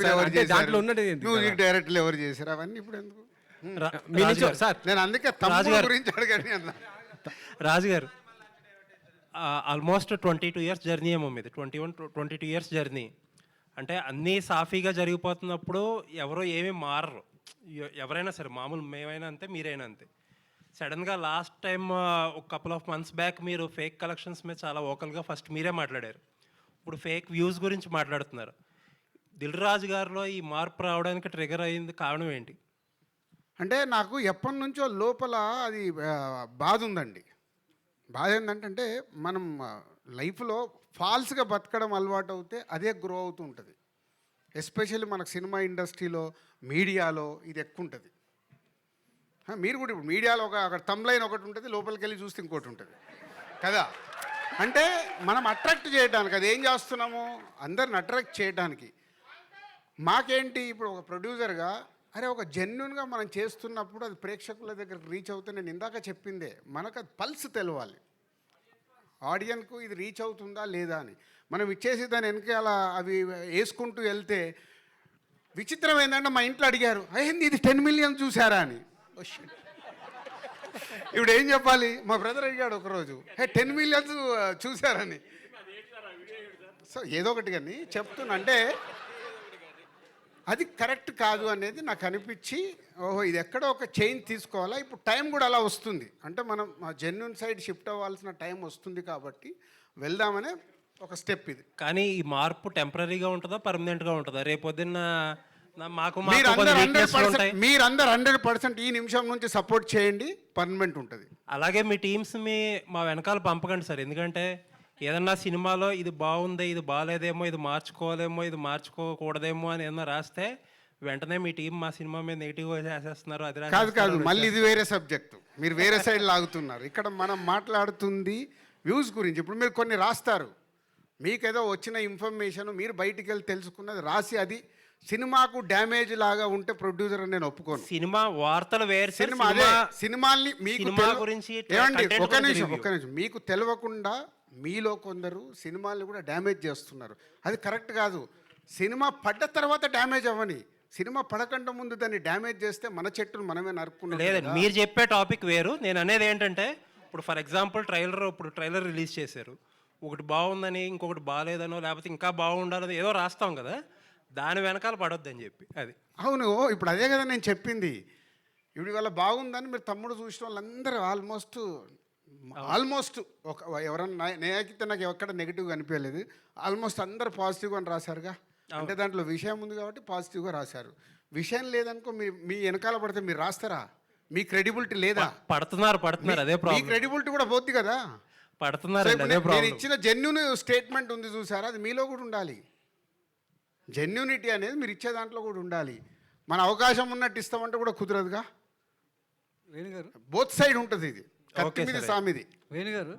DOP ఎవరు అంటే చేశారు, దాంట్లో ఉన్నది ఏంటి మ్యూజిక్ డైరెక్టర్లు ఎవరు చేశారు, అవన్నీ ఇప్పుడు ఎందుకు? మీ నుంచి సార్ నేను అందుకే తమ్ముడు గురించి అడగండి అన్న. రాజు గారు ఆల్మోస్ట్ 22 ఇయర్స్ జర్నీ ఏమో మీది, 22 ఇయర్స్ జర్నీ. అంటే అన్నీ సాఫీగా జరిగిపోతున్నప్పుడు ఎవరో ఏమీ మారరు, ఎవరైనా సరే, మామూలు మేమైనా అంతే, మీరైనా అంతే. సడన్గా లాస్ట్ టైం ఒక కపుల్ ఆఫ్ మంత్స్ బ్యాక్ మీరు ఫేక్ కలెక్షన్స్ మీద చాలా ఓకల్గా ఫస్ట్ మీరే మాట్లాడారు. ఇప్పుడు ఫేక్ వ్యూస్ గురించి మాట్లాడుతున్నారు. దిల్ రాజు గారిలో ఈ మార్పు రావడానికి ట్రిగర్ అయ్యింది కారణం ఏంటి? అంటే నాకు ఎప్పటి నుంచో లోపల అది బాధ ఉందండి. బాధ ఏంటంటే మనం లైఫ్లో ఫాల్స్గా బతకడం అలవాటు అవుతే అదే గ్రో అవుతూ ఉంటుంది. ఎస్పెషల్లీ మనకు సినిమా ఇండస్ట్రీలో, మీడియాలో ఇది ఎక్కువ ఉంటుంది. మీరు కూడా ఇప్పుడు మీడియాలో అక్కడ తమ్లైన్ ఒకటి ఉంటుంది, లోపలికి వెళ్ళి చూస్తే ఇంకోటి ఉంటుంది కదా. అంటే మనం అట్రాక్ట్ చేయడానికి, అది ఏం చేస్తున్నాము, అందరిని అట్రాక్ట్ చేయడానికి. మాకేంటి ఇప్పుడు ఒక ప్రొడ్యూసర్గా, అరే ఒక జెన్యున్గా మనం చేస్తున్నప్పుడు అది ప్రేక్షకుల దగ్గరకు రీచ్ అవుతే, నేను ఇందాక చెప్పిందే, మనకు అది పల్స్ తెలవాలి ఆడియన్కు, ఇది రీచ్ అవుతుందా లేదా అని. మనం ఇచ్చేసి దాని వెనకాల అవి వేసుకుంటూ వెళ్తే, విచిత్రం ఏంటంటే మా ఇంట్లో అడిగారు, అయ్యింది ఇది 10 మిలియన్ చూసారా అని. ఇప్పుడు ఏం చెప్పాలి? మా బ్రదర్ అడిగాడు ఒకరోజు, 10 మిలియన్స్ చూసారని. సో ఏదో ఒకటి కానీ చెప్తున్నా, అంటే అది కరెక్ట్ కాదు అనేది నాకు అనిపించి, ఓహో ఇది ఎక్కడో ఒక చేంజ్ తీసుకోవాలా. ఇప్పుడు టైం కూడా అలా వస్తుంది, అంటే మనం జెన్యున్ సైడ్ షిఫ్ట్ అవ్వాల్సిన టైం వస్తుంది కాబట్టి వెళ్దామనే ఒక స్టెప్ ఇది. కానీ ఈ మార్పు టెంపరీగా ఉంటుందా, పర్మనెంట్గా ఉంటుందా? రేపొద్దున్న మీరందరూ 100% ఈ నిమిషం నుంచి సపోర్ట్ చేయండి, పర్మనెంట్ ఉంటుంది. అలాగే మీ టీమ్స్ మా వెనకాల పంపకండి సార్. ఎందుకంటే ఏదన్నా సినిమాలో ఇది బాగుంది, ఇది బాగాలేదేమో, ఇది మార్చుకోలేమో, ఇది మార్చుకోకూడదేమో అని ఏదన్నా రాస్తే వెంటనే మీ టీం మా సినిమా మీద నెగిటివ్గా చేసేస్తున్నారు. అది కాదు, మళ్ళీ ఇది వేరే సబ్జెక్టు, మీరు వేరే సైడ్ లాగుతున్నారు. ఇక్కడ మనం మాట్లాడుతుంది వ్యూస్ గురించి. ఇప్పుడు మీరు కొన్ని రాస్తారు, మీకేదో వచ్చిన ఇన్ఫర్మేషన్ మీరు బయటికి వెళ్ళి తెలుసుకున్నది రాసి, అది సినిమాకు డ్యామేజ్ లాగా ఉంటే ప్రొడ్యూసర్ అని నేను ఒప్పుకోను. సినిమా వార్తలు వేరు, సినిమాల్ని మీకు గురించి ఏమండి, ఒక నిమిషం, మీకు తెలియకుండా మీలో కొందరు సినిమాల్ని కూడా డ్యామేజ్ చేస్తున్నారు. అది కరెక్ట్ కాదు. సినిమా పడ్డ తర్వాత డ్యామేజ్ అవ్వని, సినిమా పడకుండా ముందు దాన్ని డ్యామేజ్ చేస్తే మన చెట్టును మనమే నరుక్కున్నాం. లేదండి, మీరు చెప్పే టాపిక్ వేరు. నేను అనేది ఏంటంటే, ఇప్పుడు ఫర్ ఎగ్జాంపుల్ ట్రైలర్ రిలీజ్ చేశారు, ఒకటి బాగుందని ఇంకొకటి బాగాలేదనో, లేకపోతే ఇంకా బాగుండాలని ఏదో రాస్తాం కదా, దాని వెనకాల పడొద్దని చెప్పి. అది అవును, ఇప్పుడు అదే కదా నేను చెప్పింది. ఇప్పుడు ఇవాళ బాగుందని మీరు తమ్ముడు చూసిన వాళ్ళందరూ ఆల్మోస్ట్ ఒక ఎవరన్నా, నేనైతే నాకు ఎక్కడ నెగిటివ్గా అనిపించలేదు. ఆల్మోస్ట్ అందరు పాజిటివ్గా అని రాశారుగా. అంటే దాంట్లో విషయం ఉంది కాబట్టి పాజిటివ్గా రాశారు. విషయం లేదనుకో, మీ వెనకాల పడితే మీరు రాస్తారా? మీ క్రెడిబిలిటీ లేదా? పడుతున్నారు, అదే ప్రాబ్లం. మీ క్రెడిబిలిటీ కూడా పోద్ది కదా. పడుతున్నారు. నేను ఇచ్చిన జెన్యున్ స్టేట్మెంట్ ఉంది చూసారా, అది మీలో కూడా ఉండాలి. జెన్యూనిటీ అనేది మీరు ఇచ్చే దాంట్లో కూడా ఉండాలి. మన అవకాశం ఉన్నట్టు ఇస్తామంటే కూడా కుదరదుగా. వేణుగారు, బోత్ సైడ్ ఉంటుంది ఇది, కత్తి మీద సామిది. వేణుగారు